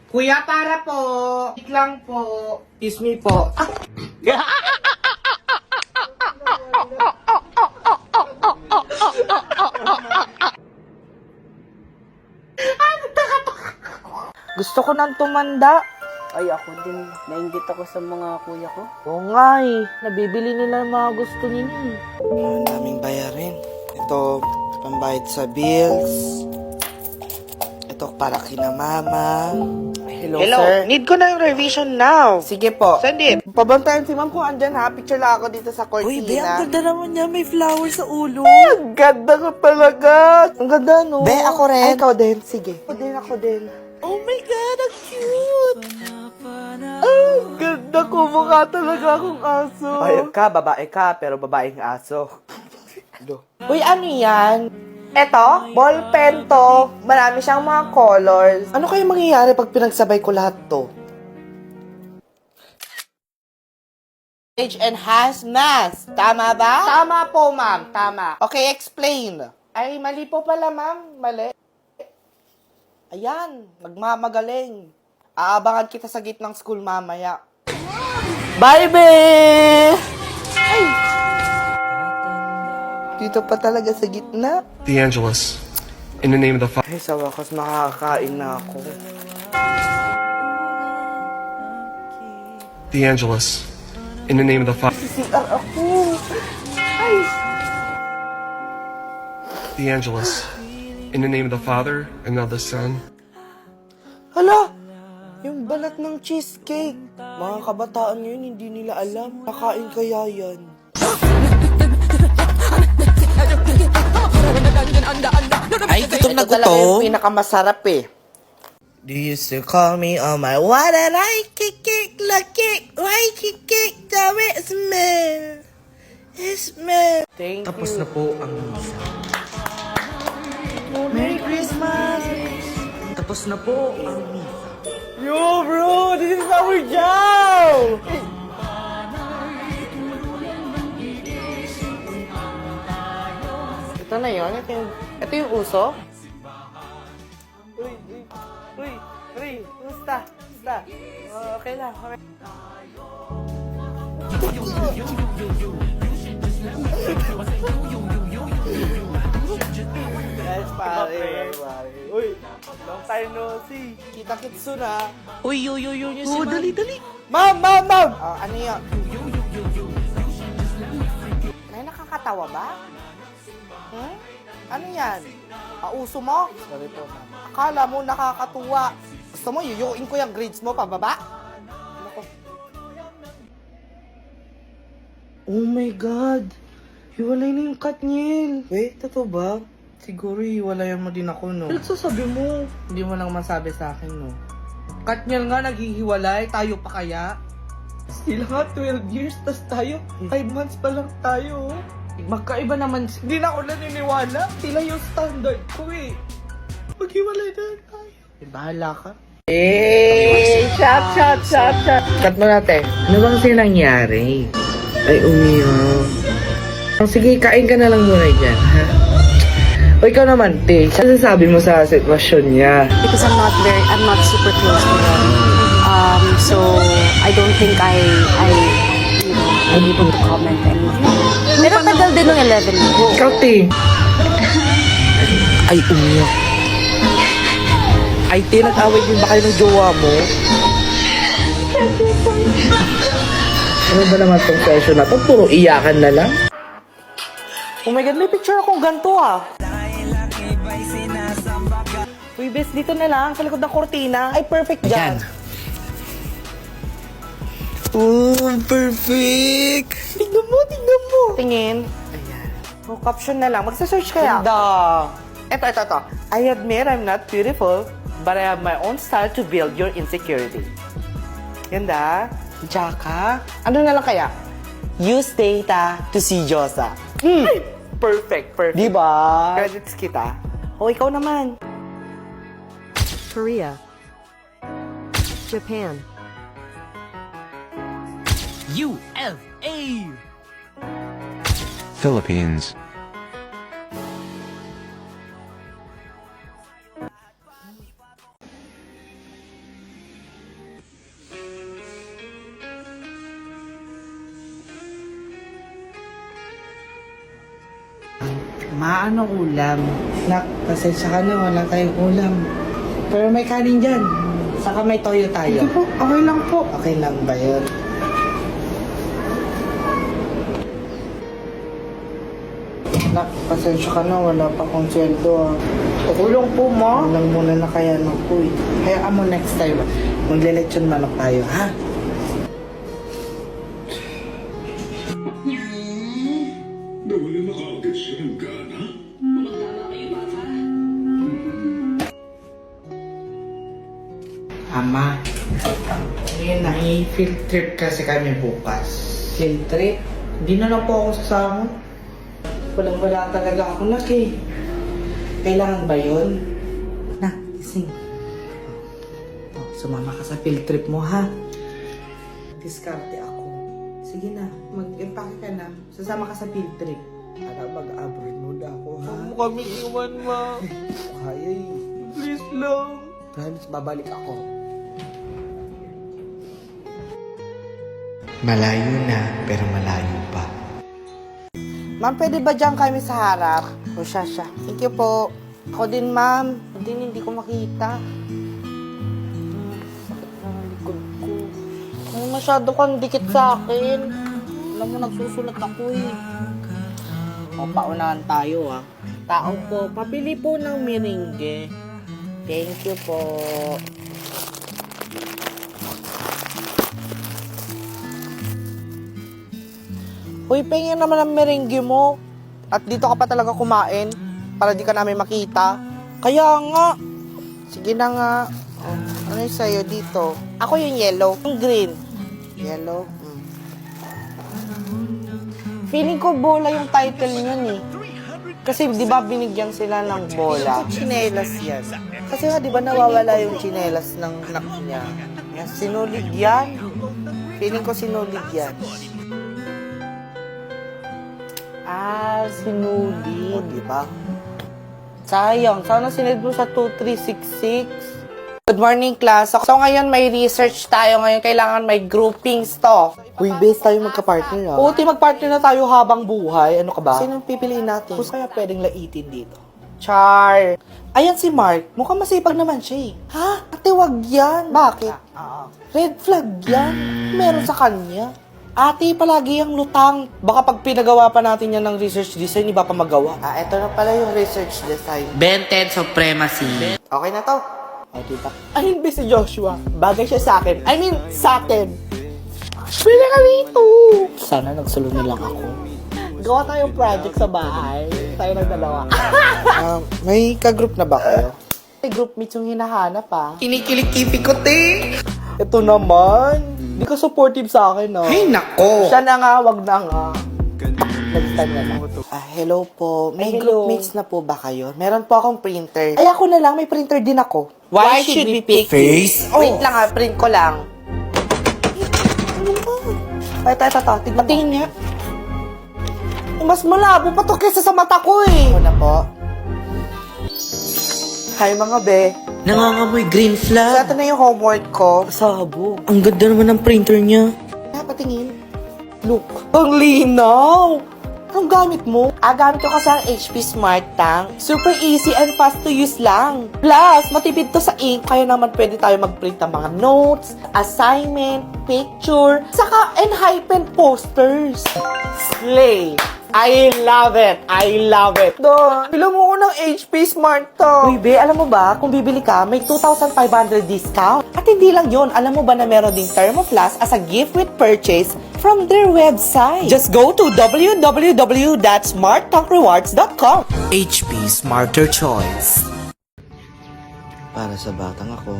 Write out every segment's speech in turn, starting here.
Kuya, para po. Wait lang po. Excuse me po. Gusto ko nang tumanda. Ay, ako din. Nainggit ako sa mga kuya ko. Oo nga eh. Nabibili nila ang mga gusto nila eh. Ang daming bayarin. Ito, pambayad sa bills. Ito, para kina mama. Hello, sir. Need ko na yung revision now. Sige po. Send it. Pabantayan si ma'am kung andyan ha. Picture lang ako dito sa cortina. Uy, Be, ang ganda naman niya. May flower sa ulo. Ang ganda ko talaga. Ang ganda, no? Be, ako rin. Ay, ikaw din. Sige. Ako din. Oh my God, ang cute! Ang ganda ko. Mukha talaga akong aso. Ay, babae ka, pero babaeng aso. Uy, ano yan? Eto, ballpen to. Marami siyang mga colors. Ano kaya mangyayari pag pinagsabay ko lahat to? Age enhanced mask. Tama ba? Tama po, ma'am. Tama. Okay, explain. Ay, mali po pala, ma'am. Mali. Ayan, magmamagaling. Aabangan kita sa gitnang school mamaya. Bye, babe! Ay! Dito pa talaga sa gitna. DeAngelis, in the name of the Father. Ay, sa wakas makakakain na ako. DeAngelis, in the name of the Father. CR ako. Ay! DeAngelis, in the name of the Father, and of the Son. Hala! Yung balat ng cheesecake. Mga kabataan ngayon, hindi nila alam. Nakain kaya yan. Ay, gutom na gutom. Ito talaga yung pinakamasarap eh. Do you still call me on my what did I kick luck kick why kick dawe smell smell. Thank Tapos you. na po ang misa. Merry Christmas. Tapos na po ang misa. Yo bro, this is our job. Ito na yun? Ito yung uso? Uy, kumusta? Okay lang. Yes, pare. Uy, long time no see. Kita-kits soon, ha? Uy, yun si Ma'am. Dali. Ma'am! Ano yun? May nakakatawa ba? Hmm? Ano yan? Pauso mo? Sorry po, ma'am. Akala mo nakakatuwa. Gusto mo, yuyuin ko yung grades mo pababa? Nako. Oh my God! Hiwalay na yung Katniel. Wait, totoo ba? Siguro hiwalayan mo din ako, no? Ano sasabi mo? Hindi mo lang masabi sa akin, no? Katniel nga, naghihiwalay. Tayo pa kaya? Sila nga 12 years, tas tayo 5 months pa lang tayo. Magkaiba naman. Hindi na ako naniniwala. Sila yung standard ko eh. Maghiwalay na tayo. Bahala ka. Shot. Cut mo natin. Ano bang sinangyari? Ay, umiyaw. Sige, kain ka na lang muna dyan, ha? O ikaw naman, Te. Ano sasabi mo sa sitwasyon niya? Because I'm not super close to them. So I don't think I'm able to comment anything. Pero tagal din ng 11 ko. Ikaw, Te. Ay, umiyak. Ay, Te, nag-away din ba kayo ng jowa mo? Ano ba naman tong session na to? Puro iyakan na lang. Oh my God, may picture akong ganito ah. Uy, bes, dito na lang, sa likod ng kortina. Ay, perfect dyan. Oh, perfect! Tignan mo! Tingin. Ayan. Oh, caption na lang. Magsa-search kaya. Ganda. Ito. I admit I'm not beautiful, but I have my own style to build your insecurity. Ganda. Jaka. Ano na lang kaya? Use data to see Diyosa. Ay, perfect. Diba? Credits kita. O, ikaw naman. Korea, Japan, USA! Philippines. Ma, anong ulam? Nak, pasensya ka na, wala tayong ulam. Pero may kanin dyan. Saka may toyo tayo. Sige po, okay lang po. Okay lang ba yun? Nak, pasensya ka na, wala pa akong sweldo ah. Tulong po, ma. Walang muna na kaya ko eh. Hayaan mo next time, magle-lechon manok tayo, ha? Nawala na kaagad siya ng gana? Ama, ngayon na, i-field trip kasi kami bukas. Field trip? Hindi na lang po ako sasama. Walang-wala talaga ako, nak eh. Kailangan ba yun? Na, gising. Oh, sumama ka sa field trip mo, ha? Diskarte ako. Sige na, mag-impake ka na. Sasama ka sa field trip. Para mag-abroad muna ako, ha? Huwag mo kami iwan, ma. Kaya eh. Please lang. Promise, babalik ako. Malayo na, pero malayo pa. Ma'am, pwede ba dyan kami sa harap? O siya. Thank you po. Ako din, ma'am. Hindi ko makita. Sakit na ang likod ko. Masyado kang dikit sa akin. Alam mo, nagsusulat ako eh. O, paunahan tayo ah. Tao po, papili po ng meringue. Thank you po. Uy, pengin naman ang merengue mo. At dito ka pa talaga kumain para di ka namin makita. Kaya nga. Sige na nga. Oh, ano yung sa'yo dito? Ako yung yellow. Yung green. Yellow. Feeling ko bola yung title niyan eh. Kasi di ba binigyan sila ng bola? Chinelas yan. Kasi nga di ba nawawala yung chinelas ng anak niya. Sinulig yan. Feeling ko sinulig yan. Sinuli. O, diba? Sayang. Sana sinend mo sa 2366. Good morning, class. So, ngayon may research tayo. Ngayon, kailangan may groupings to. Uy, best tayo magka-partner, ah. Puti, mag-partner na tayo habang buhay. Ano ka ba? Sinong pipiliin natin? Kung kaya pwedeng laitin dito? Char. Ayan si Mark. Mukhang masipag naman siya, eh. Ha? Ate, wag yan. Bakit? Red flag yan. Meron sa kanya. Ate, palagi yung lutang. Baka pag pinagawa pa natin yan ng research design, iba pa magawa. Ito na pala yung research design. Ben 10 Supremacy. Okay na to. O, diba? Ay, hindi si Joshua. Bagay siya sa akin. I mean, sa atin. Pwede ka dito. Sana nagsulo na lang ako. Gawa tayong project sa bahay. Tayo ng dalawa. May ka-group na ba kayo? May group mates yung hinahanap, ah. Kinikilig-kipi ko, te. Ito naman. Hindi ka supportive sa akin, no? Ay, nako! Siya na nga, wag na nga. Next time na lang. Hello po. May groupmates na po ba kayo? Meron po akong printer. Ay, ako na lang. May printer din ako. Why should we pick face? Wait lang ha. Print ko lang. Ay, ito. Tignan mo. Tingin niya. Mas malabo pa to kesa sa mata ko eh. Ako na po. Hi mga be. Nangangamoy green So, flag. ito na yung homework ko. Sabog. Ang ganda naman ng printer niya. Patingin. Look. Ang linaw! Anong gamit mo? Gamit ko kasi ang HP Smart Tank. Super easy and fast to use lang. Plus, matipid to sa ink. Kaya naman pwede tayo mag-print ng mga notes, assignment, picture, saka enhypen posters. Slay! I love it! I love it! Bilang mo ko ng HP Smart Tank. Uy, be, alam mo ba, kung bibili ka, may 2,500 discount. At hindi lang yon, alam mo ba na meron ding Thermoflask as a gift with purchase from their website. Just go to www.smarttankrewards.com. HP Smarter Choice. Para sa batang ako,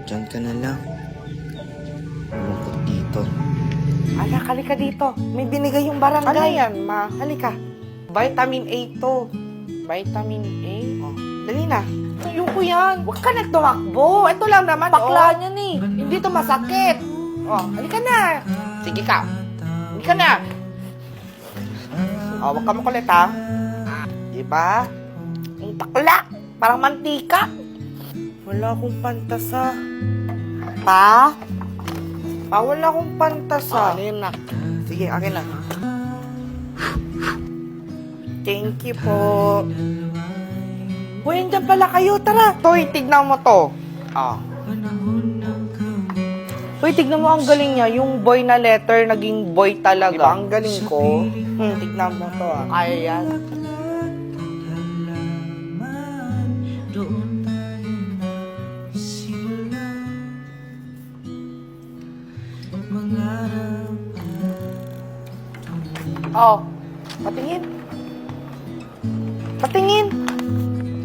dyan ka na lang. Malungkot dito. Anak, halika dito. May binigay yung barangay. Ano yan, ma? Halika. Vitamin A to. Vitamin A? Oh, dali na. Yung ko yan. Huwag ka nagtumakbo. Ito lang naman. Bakla niyan eh. Hindi to masakit. Oh, halika na. Sige ka. Halika na. Oh, huwag ka makulit ha. Diba? Ang takla. Parang mantika. Wala akong pantasa. Pa? Wala akong pantasa. Ano yun na? Sige, akin na. Thank you po. Uy, andyan pala kayo. Tara. Toy, tignan mo to. Ah. Uy, tignan mo ang galing niya. Yung boy na letter, naging boy talaga. Diba? Ang galing ko. Tignan mo to ah. Kaya yan. Oh, patingin. Patingin.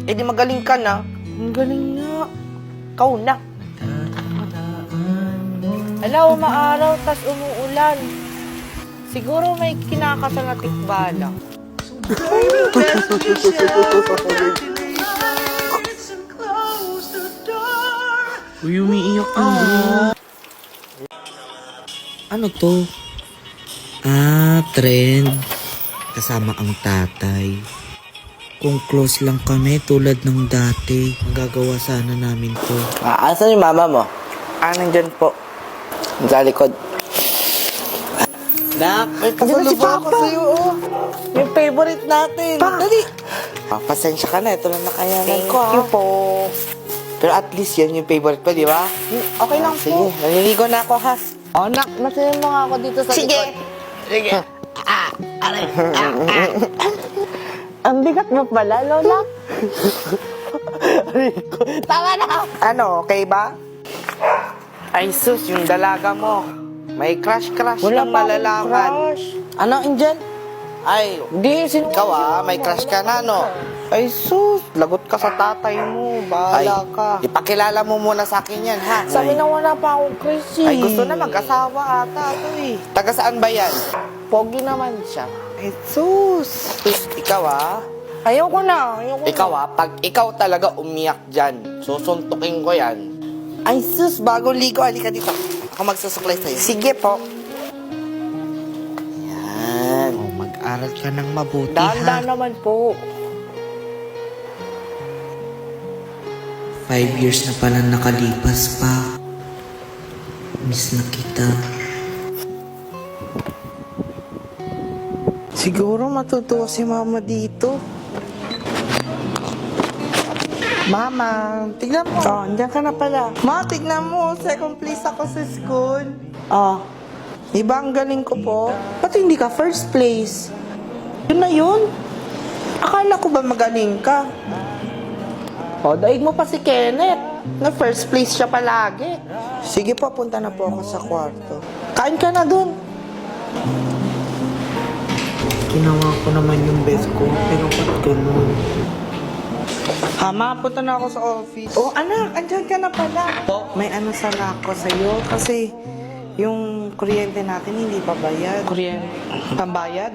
Eh di magaling ka na. Ang galing nga. Ikaw na. Hello, maaraw, tas umuulan. Siguro may kinakasal na tikbalang. Uy, umiiyak yung bro. Ano to? Ah, trend. Kasama ang tatay. Kung close lang kami tulad ng dati, magagawa sana namin to. Asan yung mama mo? Nandyan po. Sa likod. Nak, may pasalubong ako sa'yo, oh. Yung favorite natin. Dali. Pasensya ka na, ito lang nakayanan Thank ko. you po. Pero at least yan yung favorite ko, di ba? Okay lang Sige, po. naliligo na ako ha. Oh, nak, masaya mo nga ako dito sa Sige. likod. Sige. Ang bigat mo pala, Lola. Tama na. Ano, okay ba? Ay, sus, yung dalaga mo. May crush-crush ng malalaman. Ano, Angel? Ay, di, ikaw may crush ka na, no? Ay, sus, lagot ka sa tatay mo. Bahala ka. Ipakilala mo muna sa akin yan, ha? Sabi na wala pa akong crush, eh. Ay, gusto na mag-asawa ata to, eh. Taga saan ba yan? Pogi naman siya. Ay, sus. Ikaw, Ayoko na. Ikaw, pag ikaw talaga umiyak dyan, susuntukin ko yan. Ay, sus, bagong ligo. Halika dito. Ako magsusuklay sa'yo. Sige po. Yan. Mag-aral ka ng mabuti, Dahan-dahan naman po. 5 years na pala nakalipas pa. Miss na kita. Siguro matutuwa si mama dito. Mama, tignan mo. Oh, andyan ka na pala. Ma, tignan mo. Second place ako sa school. Oh. Diba ang galing ko po? Ba't hindi ka first place? Yun na yun. Akala ko ba magaling ka? O, daig mo pa si Kenneth. Na first place siya palagi. Sige po, punta na po ako sa kwarto. Kain ka na dun. Ginawa ko naman yung best ko, pero ba't ganun? Ma, punta na ako sa office. Oh, anak, andyan ka na pala. May ano sana ako sa'yo kasi yung kuryente natin hindi pa bayad. Kuryente? Pambayad?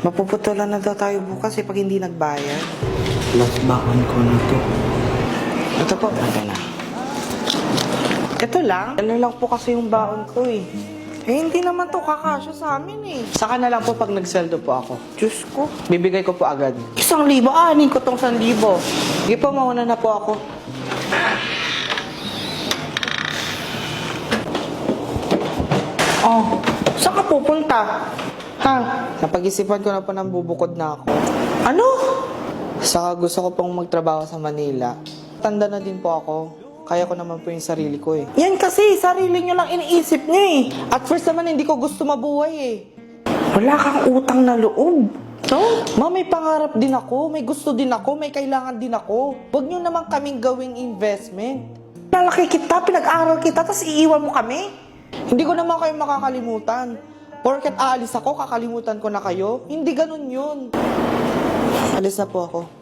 Mapuputulan na daw tayo bukas pag hindi nagbayad. Last baon ko na to. Ito po. Ito na. Ito lang? Ano lang po kasi yung baon ko eh. Eh, hindi naman to kakasya sa amin eh. Saka na lang po pag nagseldo po ako. Diyos ko. Bibigay ko po agad. 1,000? Anin ko tong 1,000. Sige po, mauna na po ako. Oh, saan ka pupunta? Ha? Napag-isipan ko na po nang bubukod na ako. Ano? Saka gusto ko pong magtrabaho sa Manila. Tanda na din po ako. Kaya ko naman po yung sarili ko eh. Yan kasi, sarili nyo lang iniisip nyo eh. At first naman, hindi ko gusto mabuhay eh. Wala kang utang na loob. No? Ma, may pangarap din ako, may gusto din ako, may kailangan din ako. Huwag nyo naman kaming gawing investment. Nalaki kita, pinag-aral kita, tapos iiwan mo kami? Hindi ko naman kayo makakalimutan. Porket aalis ako, kakalimutan ko na kayo. Hindi ganun yun. Alis na po ako.